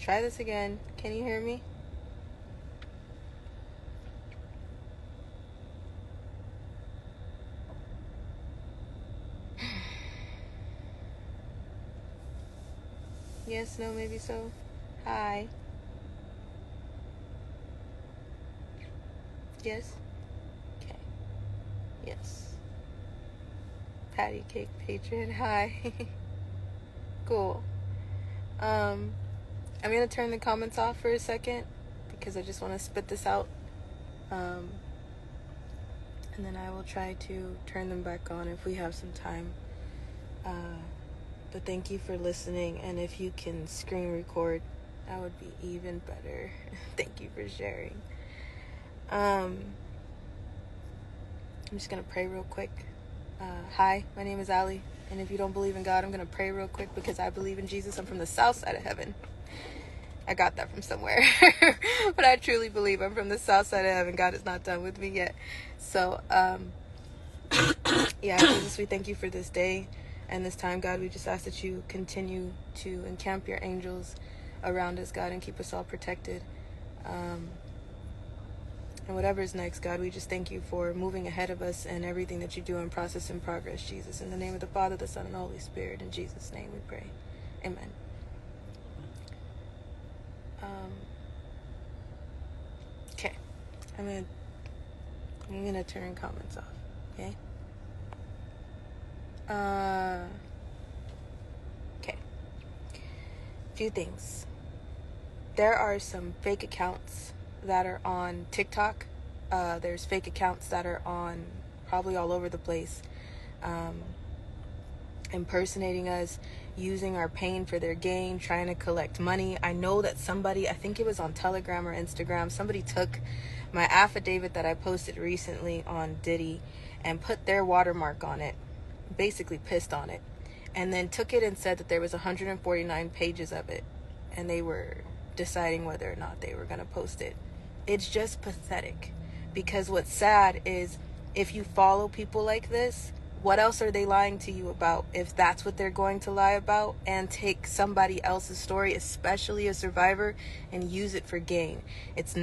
Try this again. Can you hear me? Yes, no, maybe so. Hi. Yes. Okay. Yes. Patty cake patron. Hi. Cool. I'm gonna turn the comments off for a second because I just want to spit this out. And then I will try to turn them back on if we have some time. But thank you for listening, and if you can screen record, that would be even better. Thank you for sharing. I'm just gonna pray real quick. Hi, my name is Allie, and if you don't believe in God, I'm gonna pray real quick because I believe in Jesus. I'm from the south side of heaven. I got that from somewhere. But I truly believe I'm from the south side of heaven. God is not done with me yet. So, yeah, Jesus, we thank you for this day and this time, God. We just ask that you continue to encamp your angels around us, God, and keep us all protected. And whatever is next, God, we just thank you for moving ahead of us and everything that you do in process and progress, Jesus. In the name of the Father, the Son, and the Holy Spirit, in Jesus' name we pray. Amen. Okay. I'm gonna turn comments off. Okay. Okay. Few things. There are some fake accounts that are on TikTok. There's fake accounts that are on probably all over the place, impersonating us, using our pain for their gain, trying to collect money. I know that somebody, I think it was on Telegram or Instagram, somebody took my affidavit that I posted recently on Diddy and put their watermark on it, basically pissed on it, and then took it and said that there was 149 pages of it, and they were deciding whether or not they were going to post it. It's just pathetic, because what's sad is if you follow people like this, what else are they lying to you about if that's what they're going to lie about, and take somebody else's story, especially a survivor, and use it for gain? It's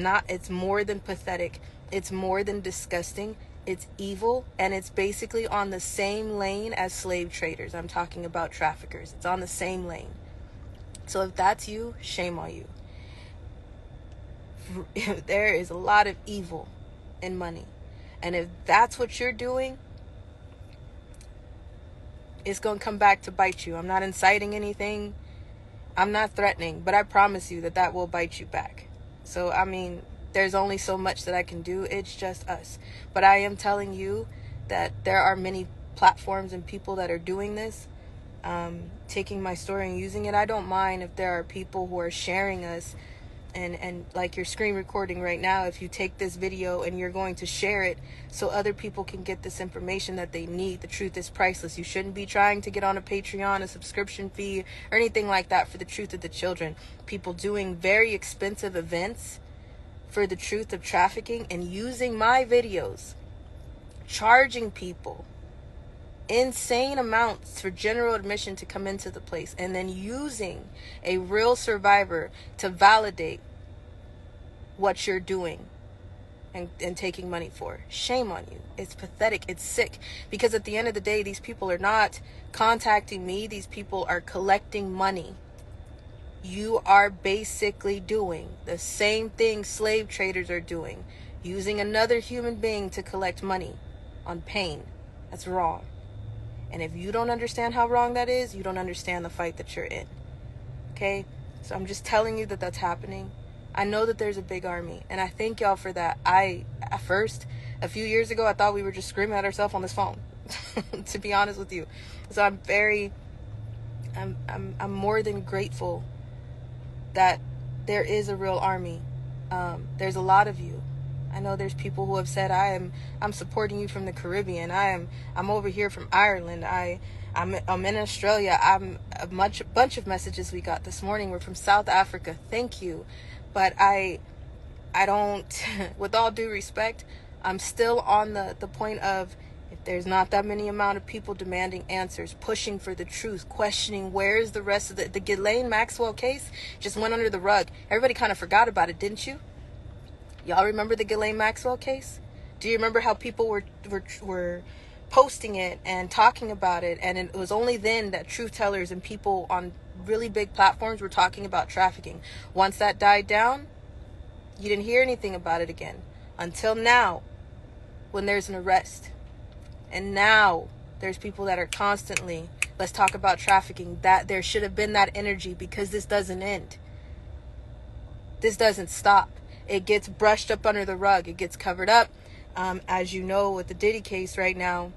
more than pathetic. It's more than disgusting. It's evil, and it's basically on the same lane as slave traders. I'm talking about traffickers. It's on the same lane. So if that's you, shame on you. There is a lot of evil in money. And if that's what you're doing, it's going to come back to bite you. I'm not inciting anything. I'm not threatening, but I promise you that will bite you back. So, I mean, there's only so much that I can do. It's just us. But I am telling you that there are many platforms and people that are doing this, taking my story and using it. I don't mind if there are people who are sharing us, and like your screen recording right now, if you take this video and you're going to share it so other people can get this information that they need. The truth is priceless. You shouldn't be trying to get on a Patreon, a subscription fee, or anything like that for the truth of the children. People doing very expensive events for the truth of trafficking and using my videos, charging people insane amounts for general admission to come into the place, and then using a real survivor to validate what you're doing and taking money for. Shame on you. It's pathetic. It's sick, because at the end of the day, these people are not contacting me. These people are collecting money. You are basically doing the same thing slave traders are doing, using another human being to collect money on pain. That's wrong. And if you don't understand how wrong that is, you don't understand the fight that you're in. Okay? So I'm just telling you that that's happening. I know that there's a big army, and I thank y'all for that. At first, a few years ago, I thought we were just screaming at ourselves on this phone, to be honest with you. So I'm more than grateful that there is a real army. There's a lot of you. I know there's people who have said, I'm supporting you from the Caribbean. I'm over here from Ireland. I'm in Australia. A bunch of messages we got this morning were from South Africa. Thank you. But I don't, with all due respect, I'm still on the point of, if There's not that many amount of people demanding answers, pushing for the truth, questioning where is the rest of the Ghislaine Maxwell case just went under the rug. Everybody kind of forgot about it, didn't you? Y'all remember the Ghislaine Maxwell case? Do you remember how people were posting it and talking about it? And it was only then that truth tellers and people on really big platforms were talking about trafficking. Once that died down, you didn't hear anything about it again. Until now, when there's an arrest. And now there's people that are constantly, let's talk about trafficking. That there should have been that energy, because this doesn't end. This doesn't stop. It gets brushed up under the rug. It gets covered up. As you know, with the Diddy case right now,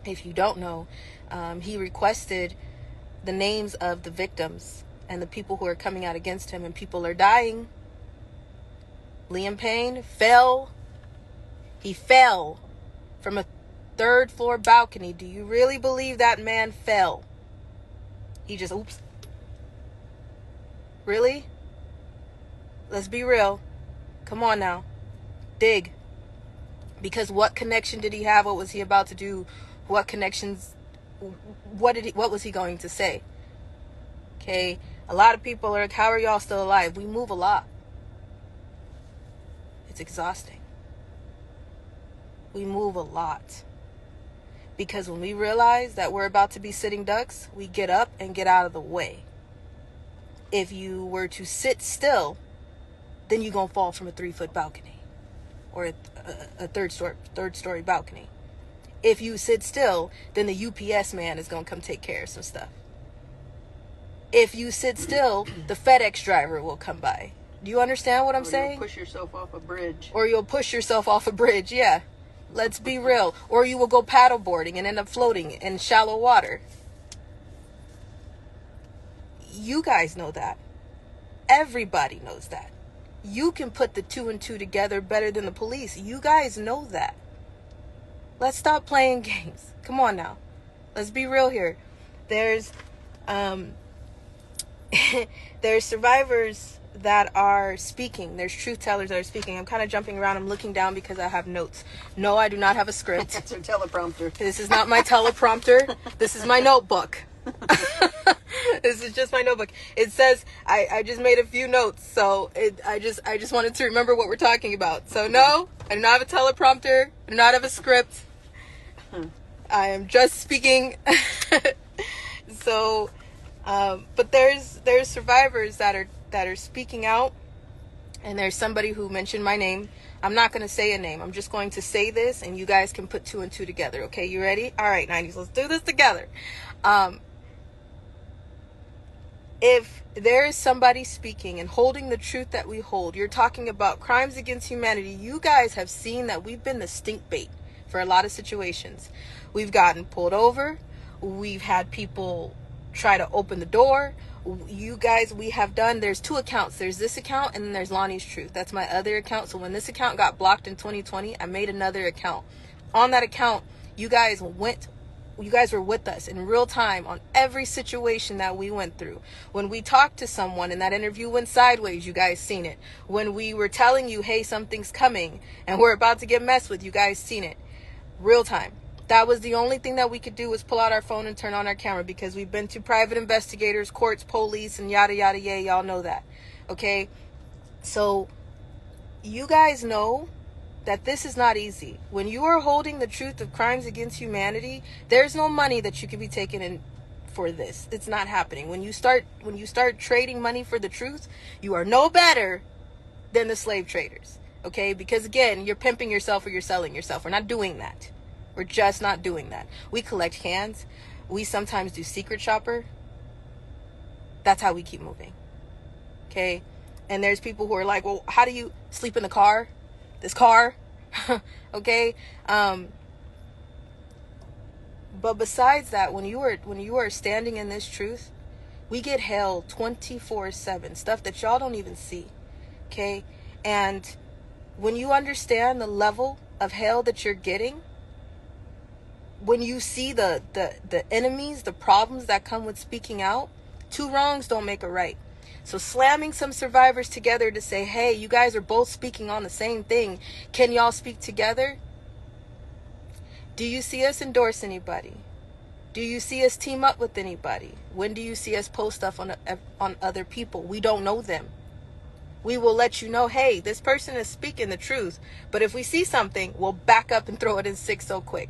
if you don't know, he requested the names of the victims and the people who are coming out against him, and people are dying. Liam Payne fell. He fell from a third-floor balcony. Do you really believe that man fell? He just, oops. Really? Let's be real. Come on now. Dig. Because what connection did he have? What was he about to do? What connections? What was he going to say? Okay. A lot of people are like, how are y'all still alive? We move a lot. It's exhausting. We move a lot. Because when we realize that we're about to be sitting ducks, we get up and get out of the way. If you were to sit still, then you're going to fall from a 3-foot balcony or a third story balcony. If you sit still, then the UPS man is going to come take care of some stuff. If you sit still, the FedEx driver will come by. Do you understand what I'm saying? You'll push yourself off a bridge. Or you'll push yourself off a bridge, yeah. Let's be real. Or you will go paddleboarding and end up floating in shallow water. You guys know that. Everybody knows that. You can put the 2 and 2 together better than the police. You guys know that. Let's stop playing games. Come on now. Let's be real here. There's survivors that are speaking. There's truth tellers that are speaking. I'm kind of jumping around. I'm looking down because I have notes. No, I do not have a script. That's your teleprompter. This is not my teleprompter. This is my notebook. This is just my notebook. It says I just made a few notes, so I just wanted to remember what we're talking about. So no, I do not have a teleprompter. I do not have a script. I am just speaking. So, but there's survivors that are speaking out, and there's somebody who mentioned my name. I'm not going to say a name. I'm just going to say this, and you guys can put 2 and 2 together. Okay, you ready? All right, 90s, let's do this together. If there is somebody speaking and holding the truth that we hold, you're talking about crimes against humanity. You guys have seen that we've been the stink bait for a lot of situations. We've gotten pulled over. We've had people try to open the door. You guys, we have done, there's 2 accounts. There's this account, and then there's Lonnie's Truth. That's my other account. So when this account got blocked in 2020, I made another account. On that account, you guys were with us in real time on every situation that we went through. When we talked to someone and that interview went sideways, you guys seen it. When we were telling you, hey, something's coming and we're about to get messed with, you guys seen it. Real time. That was the only thing that we could do, was pull out our phone and turn on our camera, because we've been to private investigators, courts, police, and yada, yada, yay. Y'all know that. Okay? So you guys know that this is not easy. When you are holding the truth of crimes against humanity, there's no money that you can be taken in for this. It's not happening. When you start trading money for the truth, you are no better than the slave traders. Okay? Because again, you're pimping yourself or you're selling yourself. We're not doing that. We're just not doing that. We collect cans. We sometimes do secret shopper. That's how we keep moving. Okay? And there's people who are like, well, how do you sleep in the car? This car? Okay? But besides that, when you are standing in this truth, we get hell 24/7. Stuff that y'all don't even see. Okay? And when you understand the level of hell that you're getting, when you see the enemies, the problems that come with speaking out, 2 wrongs don't make a right. So slamming some survivors together to say, hey, you guys are both speaking on the same thing. Can y'all speak together? Do you see us endorse anybody? Do you see us team up with anybody? When do you see us post stuff on other people? We don't know them. We will let you know, hey, this person is speaking the truth. But if we see something, we'll back up and throw it in six so quick.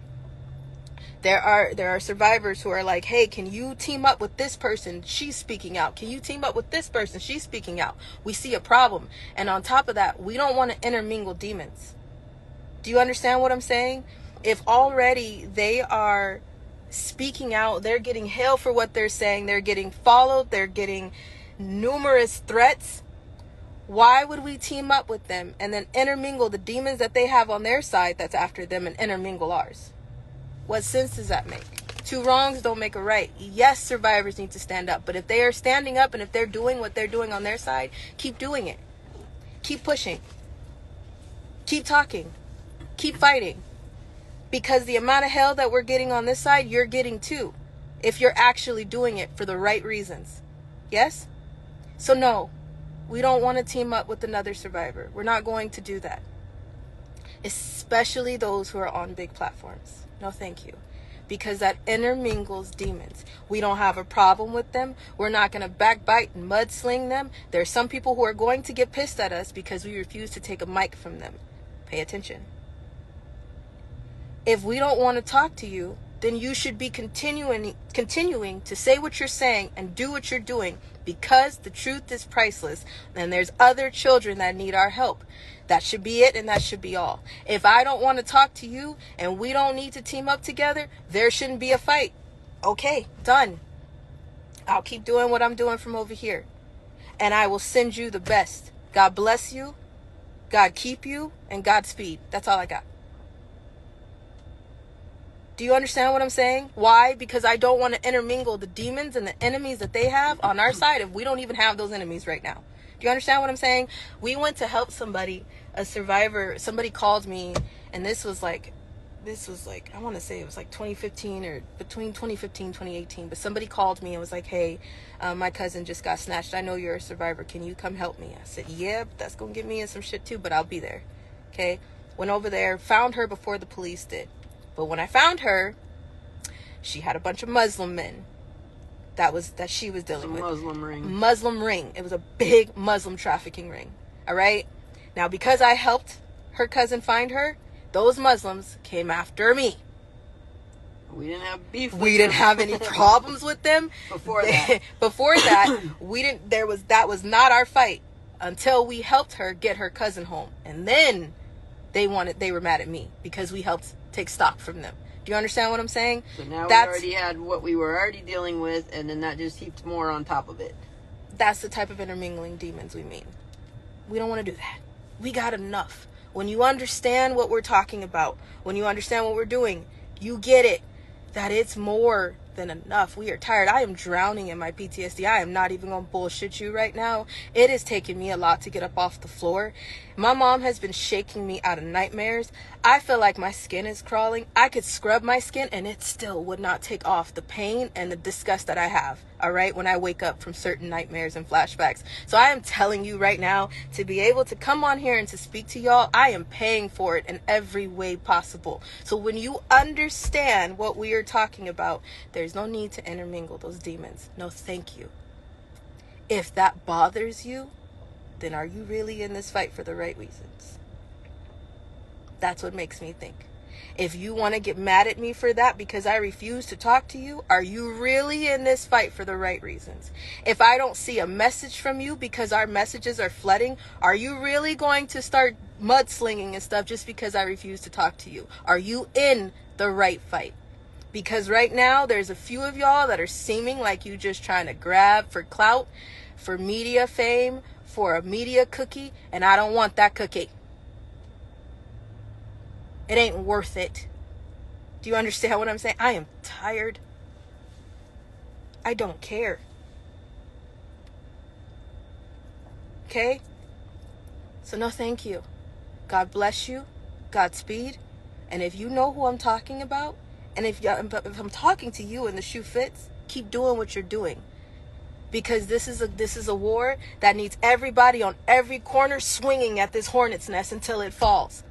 There are survivors who are like, hey, can you team up with this person? She's speaking out. Can you team up with this person? She's speaking out. We see a problem. And on top of that, we don't want to intermingle demons. Do you understand what I'm saying? If already they are speaking out, they're getting hail for what they're saying, they're getting followed, they're getting numerous threats, why would we team up with them and then intermingle the demons that they have on their side that's after them and intermingle ours? What sense does that make? Two wrongs don't make a right. Yes, survivors need to stand up, but if they are standing up and if they're doing what they're doing on their side, keep doing it. Keep pushing. Keep talking. Keep fighting. Because the amount of hell that we're getting on this side, you're getting too. If you're actually doing it for the right reasons. Yes? So no, we don't want to team up with another survivor. We're not going to do that. Especially those who are on big platforms. No, thank you. Because that intermingles demons. We don't have a problem with them. We're not going to backbite and mudsling them. There are some people who are going to get pissed at us because we refuse to take a mic from them. Pay attention. If we don't want to talk to you, then you should be continuing to say what you're saying and do what you're doing, because the truth is priceless and there's other children that need our help. That should be it, and that should be all. If I don't want to talk to you and we don't need to team up together, there shouldn't be a fight. Okay, done. I'll keep doing what I'm doing from over here. And I will send you the best. God bless you. God keep you. And Godspeed. That's all I got. Do you understand what I'm saying? Why? Because I don't want to intermingle the demons and the enemies that they have on our side if we don't even have those enemies right now. Do you understand what I'm saying? We went to help somebody, a survivor. Somebody called me, and this was like, I want to say it was like 2015 or between 2015 and 2018. But somebody called me and was like, hey, my cousin just got snatched. I know you're a survivor. Can you come help me? I said, yeah, but that's going to get me in some shit too, but I'll be there. Okay. Went over there, found her before the police did. But when I found her, she had a bunch of Muslim men that she was dealing with. Muslim ring. It was a big Muslim trafficking ring. All right. Now, because I helped her cousin find her, those Muslims came after me. We didn't have beef with We didn't have any problems with them. Before that, that was not our fight until we helped her get her cousin home. And then they were mad at me because we helped take stock from them. Do you understand what I'm saying? So now we already had what we were already dealing with, and then that just heaped more on top of it. That's the type of intermingling demons we mean. We don't want to do that. We got enough. When you understand what we're talking about, when you understand what we're doing, you get it. That it's more than enough. We are tired. I am drowning in my PTSD. I am not even gonna bullshit you right now. It has taken me a lot to get up off the floor. My mom has been shaking me out of nightmares. I feel like my skin is crawling. I could scrub my skin and it still would not take off the pain and the disgust that I have, all right, when I wake up from certain nightmares and flashbacks. So I am telling you right now, to be able to come on here and to speak to y'all, I am paying for it in every way possible. So when you understand what we are talking about, there's no need to intermingle those demons. No, thank you. If that bothers you, then are you really in this fight for the right reasons? That's what makes me think. If you want to get mad at me for that because I refuse to talk to you, are you really in this fight for the right reasons? If I don't see a message from you because our messages are flooding, are you really going to start mudslinging and stuff just because I refuse to talk to you? Are you in the right fight? Because right now, there's a few of y'all that are seeming like you just trying to grab for clout, for media fame, for a media cookie, and I don't want that cookie. It ain't worth it. Do you understand what I'm saying? I am tired. I don't care. Okay? So no, thank you. God bless you. Godspeed. And if you know who I'm talking about, and if I'm talking to you and the shoe fits, keep doing what you're doing. Because this is a war that needs everybody on every corner swinging at this hornet's nest until it falls.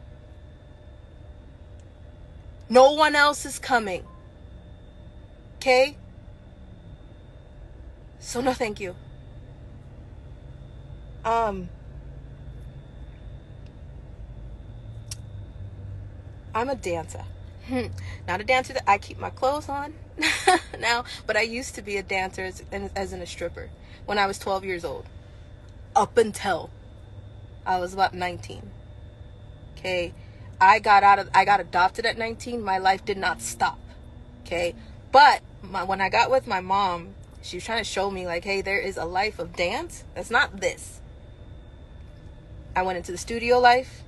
No one else is coming. Okay? So no thank you. I'm a dancer. Not a dancer that I keep my clothes on now, but I used to be a dancer as in a stripper when I was 12 years old. Up until I was about 19. Okay? I got adopted at 19. My life did not stop. Okay? But when I got with my mom, she was trying to show me, like, hey, there is a life of dance. That's not this. I went into the studio life.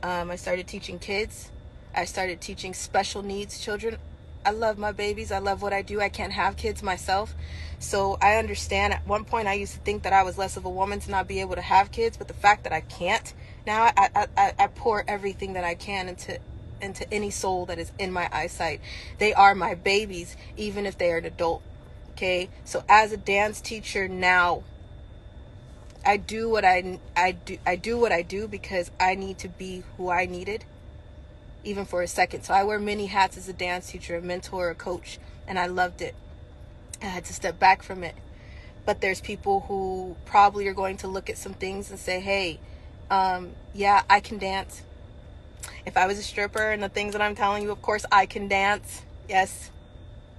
I started teaching kids. I started teaching special needs children. I love my babies. I love what I do. I can't have kids myself. So I understand. At one point, I used to think that I was less of a woman to not be able to have kids. But the fact that I can't, now I pour everything that I can into any soul that is in my eyesight. They are my babies, even if they are an adult. Okay? So as a dance teacher now, I do what I do because I need to be who I needed, even for a second. So I wear many hats as a dance teacher, a mentor, a coach, and I loved it. I had to step back from it. But there's people who probably are going to look at some things and say, hey, yeah, I can dance. If I was a stripper and the things that I'm telling you, of course I can dance. Yes.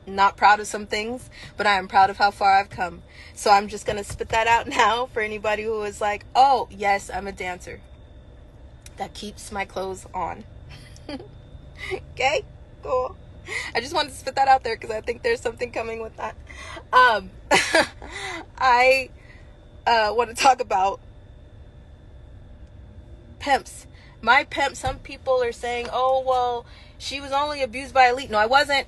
Not proud of some things, but I am proud of how far I've come. So I'm just going to spit that out now for anybody who is like, oh, yes, I'm a dancer that keeps my clothes on. Okay, cool. I just wanted to spit that out there because I think there's something coming with that. I want to talk about pimps. My pimp, some people are saying, oh, well, she was only abused by elite. No, I wasn't.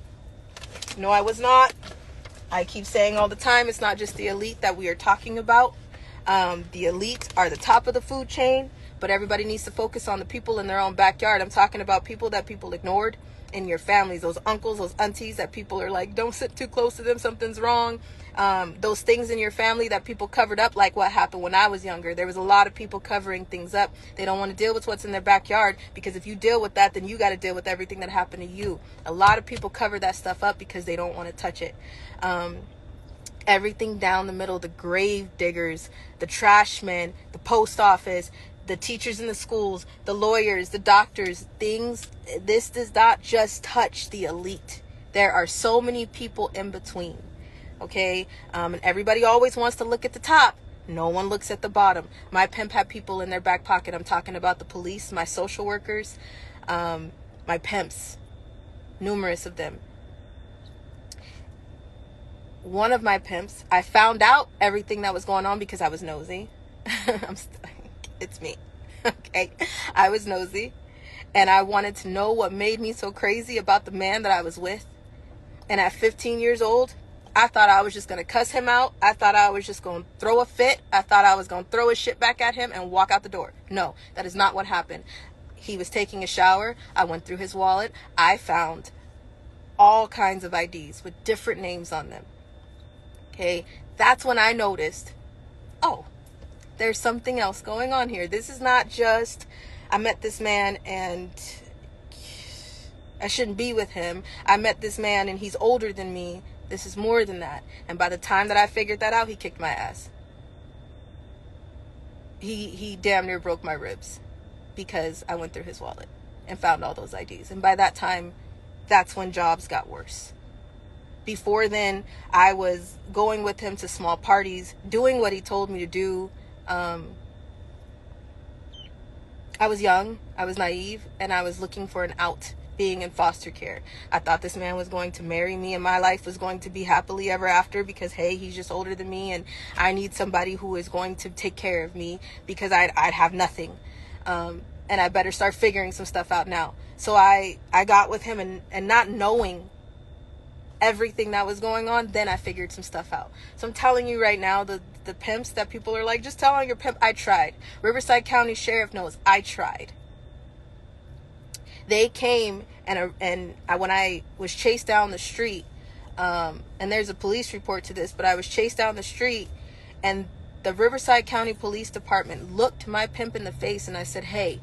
No, I was not. I keep saying all the time, it's not just the elite that we are talking about. The elite are the top of the food chain, but everybody needs to focus on the people in their own backyard. I'm talking about people that people ignored in your families, those uncles, those aunties that people are like, don't sit too close to them, something's wrong. Those things in your family that people covered up, like what happened when I was younger. There was a lot of people covering things up. They don't want to deal with what's in their backyard, because if you deal with that, then you got to deal with everything that happened to you. A lot of people cover that stuff up because they don't want to touch it. Everything down the middle, the grave diggers, the trash men, the post office, the teachers in the schools, the lawyers, the doctors, things, this does not just touch the elite. There are so many people in between. Okay, and everybody always wants to look at the top. No one looks at the bottom. My pimp had people in their back pocket. I'm talking about the police, my social workers, my pimps, numerous of them. One of my pimps, I found out everything that was going on because I was nosy. It's me. Okay, I was nosy, and I wanted to know what made me so crazy about the man that I was with. And at 15 years old, I thought I was just going to cuss him out. I thought I was just going to throw a fit. I thought I was going to throw his shit back at him and walk out the door. No, that is not what happened. He was taking a shower. I went through his wallet. I found all kinds of IDs with different names on them. Okay, that's when I noticed, oh, there's something else going on here. This is not just, I met this man and I shouldn't be with him. I met this man and he's older than me. This is more than that. And by the time that I figured that out, he kicked my ass. He damn near broke my ribs because I went through his wallet and found all those IDs. And by that time, that's when jobs got worse. Before then, I was going with him to small parties, doing what he told me to do. I was young, I was naive, and I was looking for an out, being in foster care. I thought this man was going to marry me and my life was going to be happily ever after because, hey, he's just older than me and I need somebody who is going to take care of me because I'd have nothing. And I better start figuring some stuff out now. So I got with him and not knowing everything that was going on, then I figured some stuff out. So I'm telling you right now, the pimps that people are like, just tell on your pimp, I tried. Riverside County Sheriff knows I tried. They came and when I was chased down the street, and there's a police report to this, but I was chased down the street and the Riverside County Police Department looked my pimp in the face and I said, hey,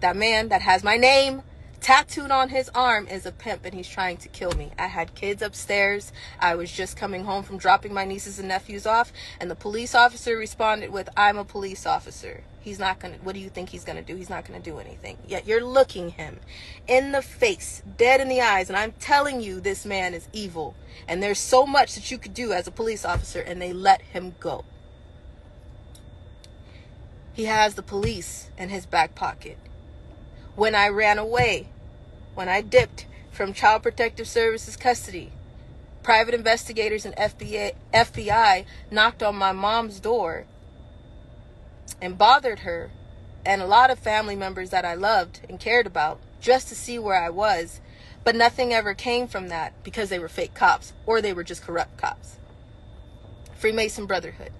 that man that has my name Tattooed on his arm is a pimp, and he's trying to kill me. I had kids upstairs. I was just coming home from dropping my nieces and nephews off, and the police officer responded with, "I'm a police officer. He's not going to, what do you think he's going to do? He's not going to do anything." Yet you're looking him in the face, dead in the eyes, and I'm telling you this man is evil. And there's so much that you could do as a police officer, and they let him go. He has the police in his back pocket. When I ran away, when I dipped from Child Protective Services custody, private investigators and FBI knocked on my mom's door and bothered her and a lot of family members that I loved and cared about just to see where I was. But nothing ever came from that because they were fake cops or they were just corrupt cops. Freemason Brotherhood.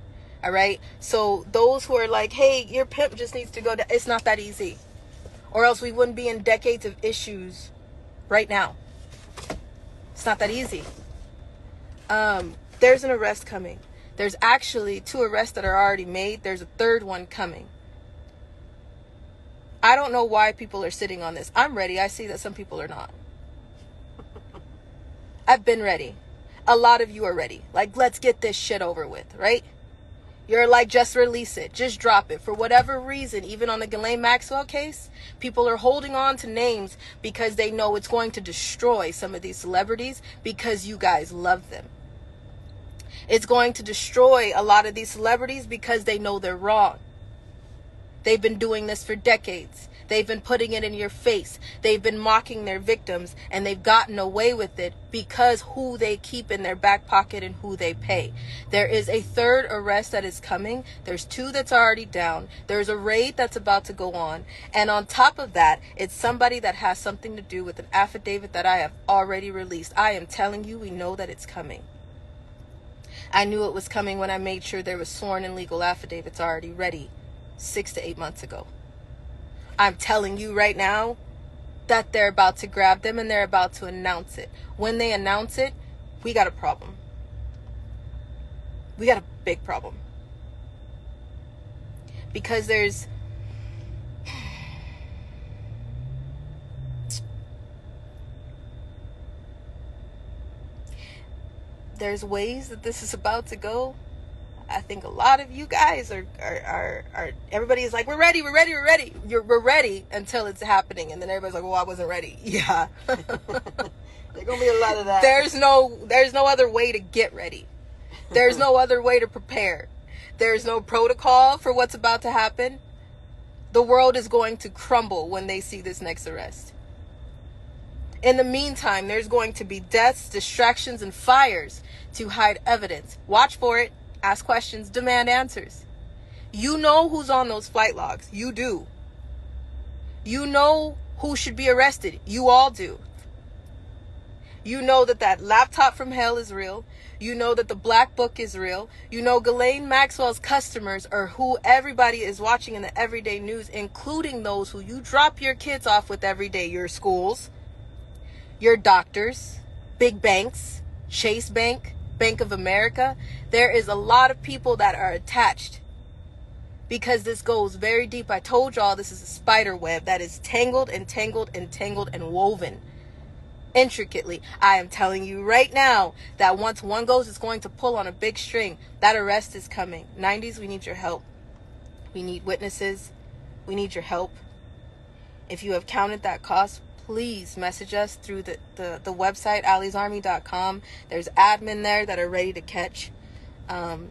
All right. So those who are like, hey, your pimp just needs to go down. It's not that easy. Or else we wouldn't be in decades of issues right now. It's not that easy. There's an arrest coming. There's actually 2 arrests that are already made. There's a 3rd one coming. I don't know why people are sitting on this. I'm ready. I see that some people are not. I've been ready. A lot of you are ready. Like, let's get this shit over with, right? You're like, just release it. Just drop it. For whatever reason, even on the Ghislaine Maxwell case, people are holding on to names because they know it's going to destroy some of these celebrities because you guys love them. It's going to destroy a lot of these celebrities because they know they're wrong. They've been doing this for decades. They've been putting it in your face. They've been mocking their victims, and they've gotten away with it because who they keep in their back pocket and who they pay. There is a 3rd arrest that is coming. There's 2 that's already down. There's a raid that's about to go on. And on top of that, it's somebody that has something to do with an affidavit that I have already released. I am telling you, we know that it's coming. I knew it was coming when I made sure there was sworn and legal affidavits already ready 6 to 8 months ago. I'm telling you right now that they're about to grab them and they're about to announce it. When they announce it, we got a problem. We got a big problem. Because there's ways that this is about to go. I think a lot of you guys are everybody is like, we're ready. We're ready until it's happening. And then everybody's like, well, I wasn't ready. Yeah. There's going to be a lot of that. There's no other way to get ready. There's no other way to prepare. There's no protocol for what's about to happen. The world is going to crumble when they see this next arrest. In the meantime, there's going to be deaths, distractions, and fires to hide evidence. Watch for it. Ask questions. Demand answers. You know who's on those flight logs. You do. You know who should be arrested. You all do. You know that laptop from hell is real. You know that the black book is real. You know Ghislaine Maxwell's customers are who everybody is watching in the everyday news, including those who you drop your kids off with every day. Your schools, your doctors, big banks, Chase Bank, Bank of America. There is a lot of people that are attached because this goes very deep. I told y'all this is a spider web that is tangled and tangled and tangled and woven intricately. I am telling you right now that once one goes, it's going to pull on a big string. That arrest is coming. 90s, we need your help. We need witnesses. We need your help. If you have counted that cost, please message us through the website, Ali'sArmy.com. There's admin there that are ready to catch and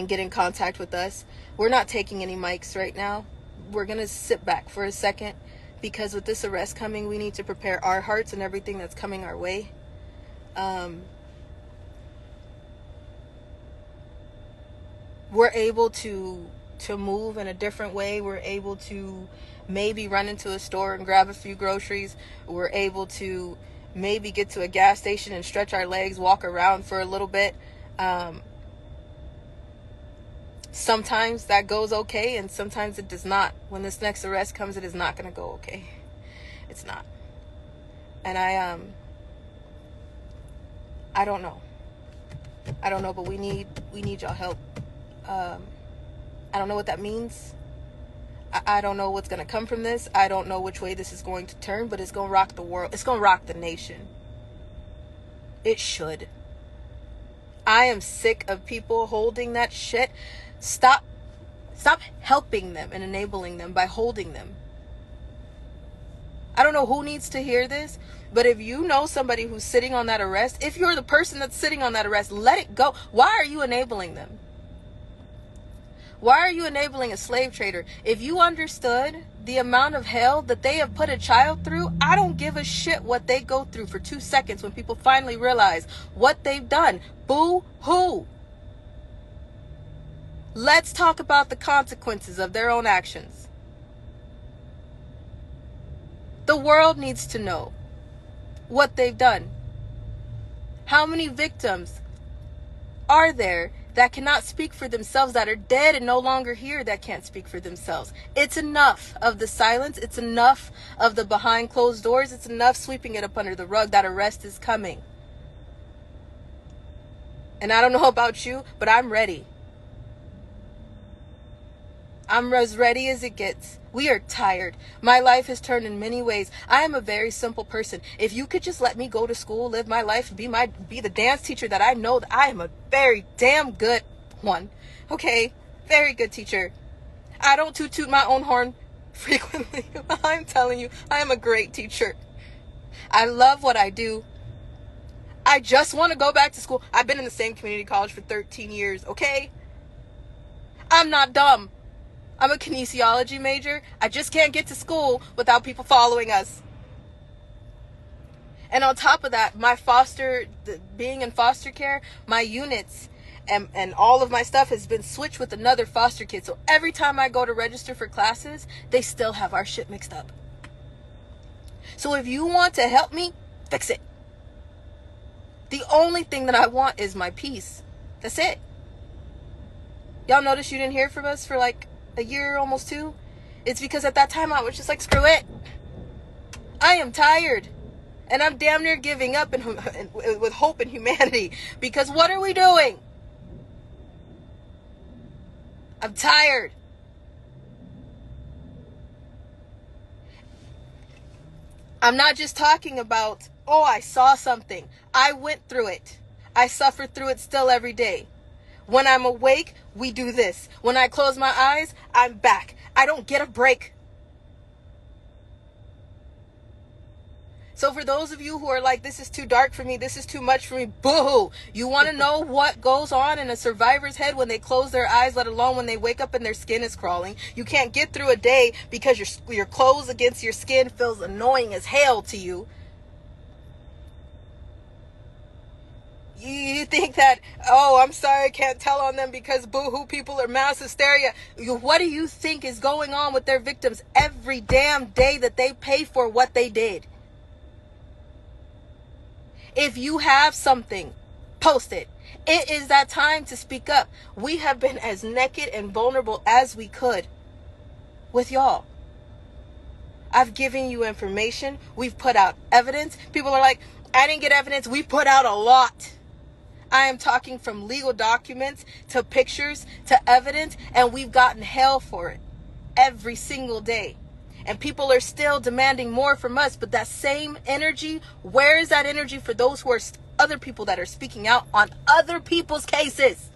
get in contact with us. We're not taking any mics right now. We're going to sit back for a second because with this arrest coming, we need to prepare our hearts and everything that's coming our way. We're able to move in a different way. We're able to maybe run into a store and grab a few groceries. We're able to maybe get to a gas station and stretch our legs, walk around for a little bit. Sometimes that goes okay, and sometimes it does not. When this next arrest comes, it is not going to go okay. It's not. And I don't know. I don't know, but we need y'all help. I don't know what that means. I don't know what's going to come from this. I don't know which way this is going to turn, but it's going to rock the world. It's going to rock the nation. It should. I am sick of people holding that shit. Stop helping them and enabling them by holding them. I don't know who needs to hear this, but if you know somebody who's sitting on that arrest, if you're the person that's sitting on that arrest, let it go. Why are you enabling them? Why are you enabling a slave trader? If you understood the amount of hell that they have put a child through, I don't give a shit what they go through for 2 seconds when people finally realize what they've done. Boo-hoo. Let's talk about the consequences of their own actions. The world needs to know what they've done. How many victims are there that cannot speak for themselves, that are dead and no longer here, that can't speak for themselves? It's enough of the silence. It's enough of the behind closed doors. It's enough sweeping it up under the rug. That arrest is coming. And I don't know about you, but I'm ready. I'm as ready as it gets. We are tired. My life has turned in many ways. I am a very simple person. If you could just let me go to school, live my life, be the dance teacher that I know that I am a very damn good one. Okay? Very good teacher. I don't toot my own horn frequently. I'm telling you, I am a great teacher. I love what I do. I just want to go back to school. I've been in the same community college for 13 years, okay? I'm not dumb. I'm a kinesiology major. I just can't get to school without people following us. And on top of that, being in foster care, my units and all of my stuff has been switched with another foster kid. So every time I go to register for classes, they still have our shit mixed up. So if you want to help me, fix it. The only thing that I want is my peace. That's it. Y'all notice you didn't hear from us for like a year, almost 2? It's because at that time I was just like, screw it. I am tired. And I'm damn near giving up with hope in humanity. Because what are we doing? I'm tired. I'm not just talking about, oh, I saw something. I went through it. I suffer through it still every day. When I'm awake, we do this. When I close my eyes, I'm back. I don't get a break. So for those of you who are like, this is too dark for me, this is too much for me, boo-hoo. You want to know what goes on in a survivor's head when they close their eyes, let alone when they wake up and their skin is crawling? You can't get through a day because your clothes against your skin feels annoying as hell to you. You think that, oh, I'm sorry, I can't tell on them because boo-hoo, people are mass hysteria. What do you think is going on with their victims every damn day that they pay for what they did? If you have something, post it. It is that time to speak up. We have been as naked and vulnerable as we could with y'all. I've given you information. We've put out evidence. People are like, I didn't get evidence. We put out a lot. I am talking from legal documents to pictures to evidence, and we've gotten hell for it every single day. And people are still demanding more from us, but that same energy, where is that energy for those who are other people that are speaking out on other people's cases?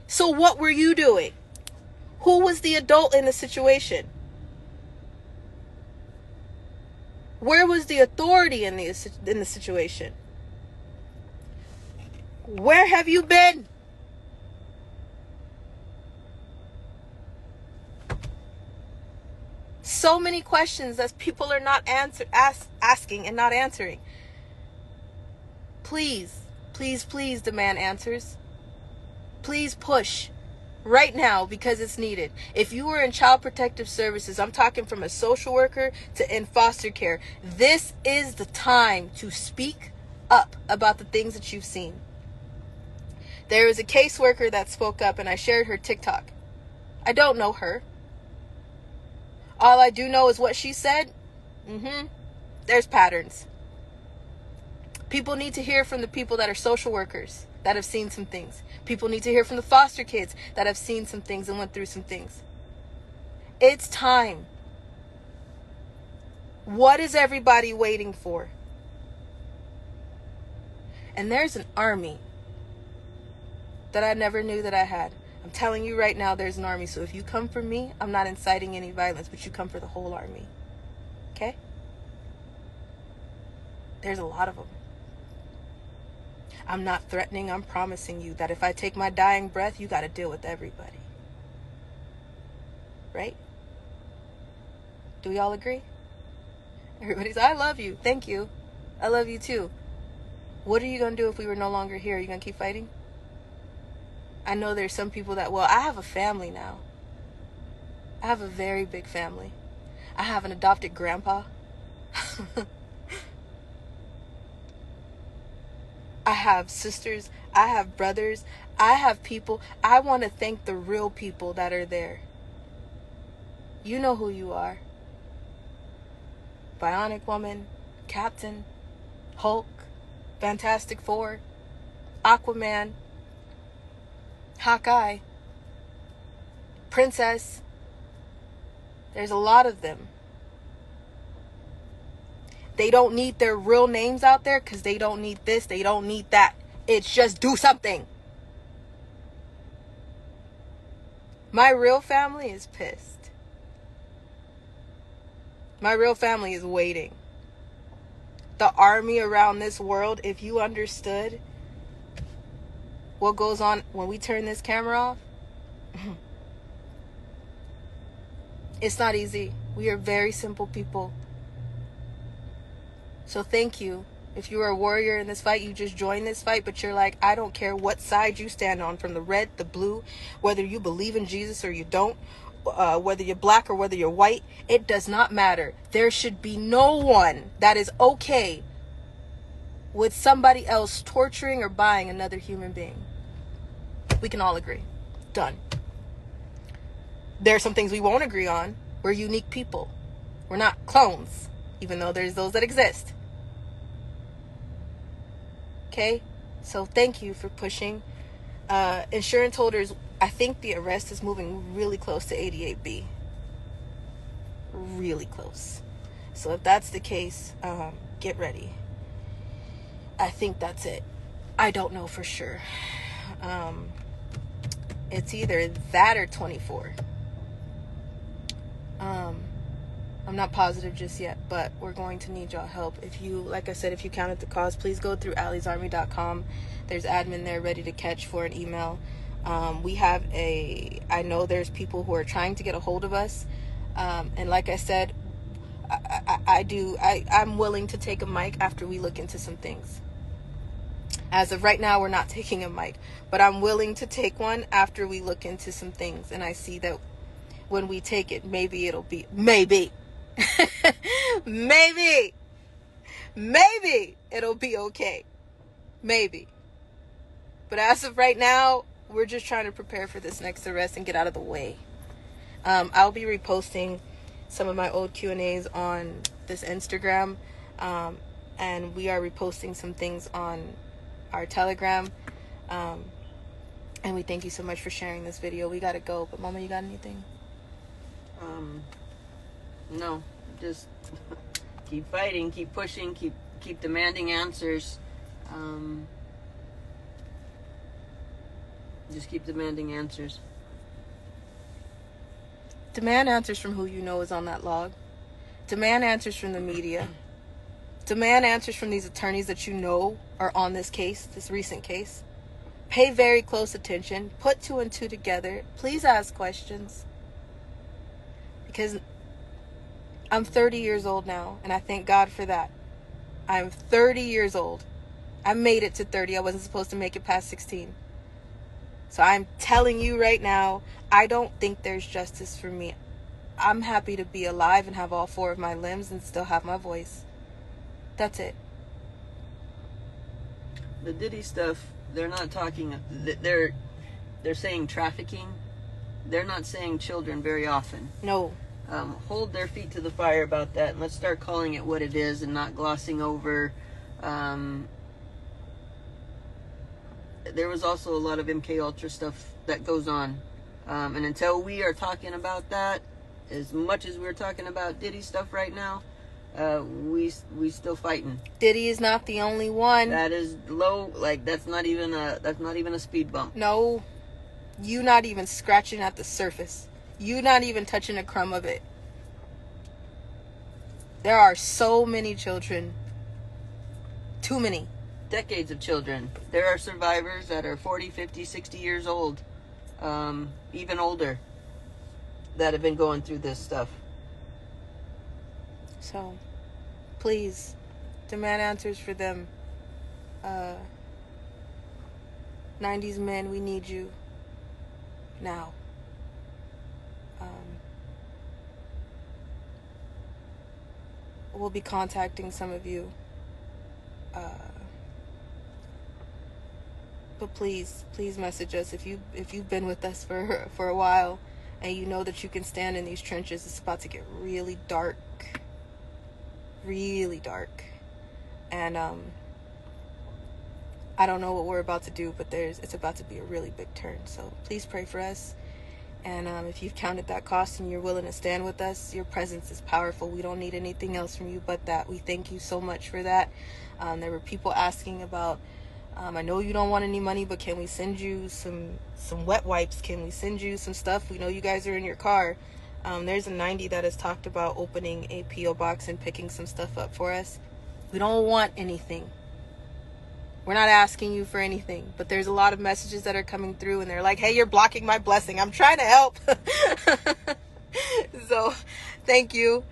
So what were you doing? Who was the adult in the situation? Where was the authority in the situation? Where have you been? So many questions that people are not asking and not answering. Please, please, please demand answers. Please push right now because it's needed. If you were in child protective services, I'm talking from a social worker to in foster care, this is the time to speak up about the things that you've seen. There was a caseworker that spoke up and I shared her TikTok. I don't know her. All I do know is what she said. There's patterns. People need to hear from the people that are social workers. that have seen some things. People need to hear from the foster kids that have seen some things and went through some things. It's time. What is everybody waiting for? And there's an army that I never knew that I had. I'm telling you right now, there's an army. So if you come for me, I'm not inciting any violence, but you come for the whole army. Okay? There's a lot of them. I'm not threatening. I'm promising you that if I take my dying breath, you got to deal with everybody. Right? Do we all agree? Everybody's, I love you. Thank you. I love you too. What are you going to do if we were no longer here? Are you going to keep fighting? I know there's some people that, well, I have a family now. I have a very big family. I have an adopted grandpa. I have sisters. I have brothers. I have people. I want to thank the real people that are there. You know who you are. Bionic Woman, Captain, Hulk, Fantastic Four, Aquaman, Hawkeye, Princess. There's a lot of them. They don't need their real names out there because they don't need this, they don't need that. It's just do something. My real family is pissed. My real family is waiting. The army around this world, if you understood what goes on when we turn this camera off, it's not easy. We are very simple people. So thank you. If you are a warrior in this fight, you just joined this fight, but you're like, I don't care what side you stand on, from the red, the blue, whether you believe in Jesus or you don't, whether you're black or whether you're white, it does not matter. There should be no one that is okay with somebody else torturing or buying another human being. We can all agree. Done. There are some things we won't agree on. We're unique people. We're not clones, even though there's those that exist. Okay? So thank you for pushing. Insurance holders, I think the arrest is moving really close to 88B. Really close. So if that's the case, get ready. I think that's it. I don't know for sure. It's either that or 24. I'm not positive just yet, but we're going to need y'all help. If you, like I said, if you counted the cost, please go through Allie'sArmy.com. There's admin there ready to catch for an email. I know there's people who are trying to get a hold of us. And like I said, I'm willing to take a mic after we look into some things. As of right now, we're not taking a mic, but I'm willing to take one after we look into some things. And I see that when we take it, maybe it'll be, maybe it'll be okay. Maybe. But as of right now, we're just trying to prepare for this next arrest and get out of the way. I'll be reposting some of my old Q&As on this Instagram. And we are reposting some things on our Telegram. And we thank you so much for sharing this video. We gotta go. But Mama, you got anything? No, just keep fighting, keep pushing, keep demanding answers. Just keep demanding answers. Demand answers from who you know is on that log. Demand answers from the media. Demand answers from these attorneys that you know are on this case, this recent case. Pay very close attention. Put 2 and 2 together. Please ask questions. Because I'm 30 years old now, and I thank God for that. I'm 30 years old. I made it to 30. I wasn't supposed to make it past 16. So I'm telling you right now, I don't think there's justice for me. I'm happy to be alive and have all 4 of my limbs and still have my voice. That's it. The Diddy stuff, they're not talking, they're saying trafficking. They're not saying children very often. No. Hold their feet to the fire about that, and let's start calling it what it is and not glossing over there was also a lot of MK Ultra stuff that goes on, and until we are talking about that, as much as we're talking about Diddy stuff right now, we still fighting. Diddy is not the only one. That is low. Like that's not even a speed bump. No, you not even scratching at the surface. You not even touching a crumb of it. There are so many children. Too many. Decades of children. There are survivors that are 40, 50, 60 years old, even older, that have been going through this stuff. So, please, demand answers for them. 90s men, we need you. Now. We'll be contacting some of you. But please message us if you've been with us for a while and you know that you can stand in these trenches. It's about to get really dark. Really dark. And I don't know what we're about to do, but it's about to be a really big turn. So please pray for us. And if you've counted that cost and you're willing to stand with us, your presence is powerful. We don't need anything else from you but that. We thank you so much for that. There were people asking about, I know you don't want any money, but can we send you some wet wipes? Can we send you some stuff? We know you guys are in your car. There's a 90 that has talked about opening a P.O. box and picking some stuff up for us. We don't want anything. We're not asking you for anything, but there's a lot of messages that are coming through and they're like, hey, you're blocking my blessing. I'm trying to help. So thank you.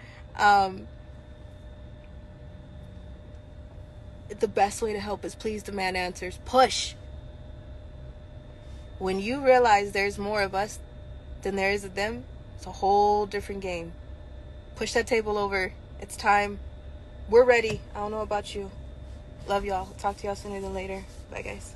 The best way to help is please demand answers. Push. When you realize there's more of us than there is of them, it's a whole different game. Push that table over. It's time. We're ready. I don't know about you. Love y'all. Talk to y'all sooner than later. Bye, guys.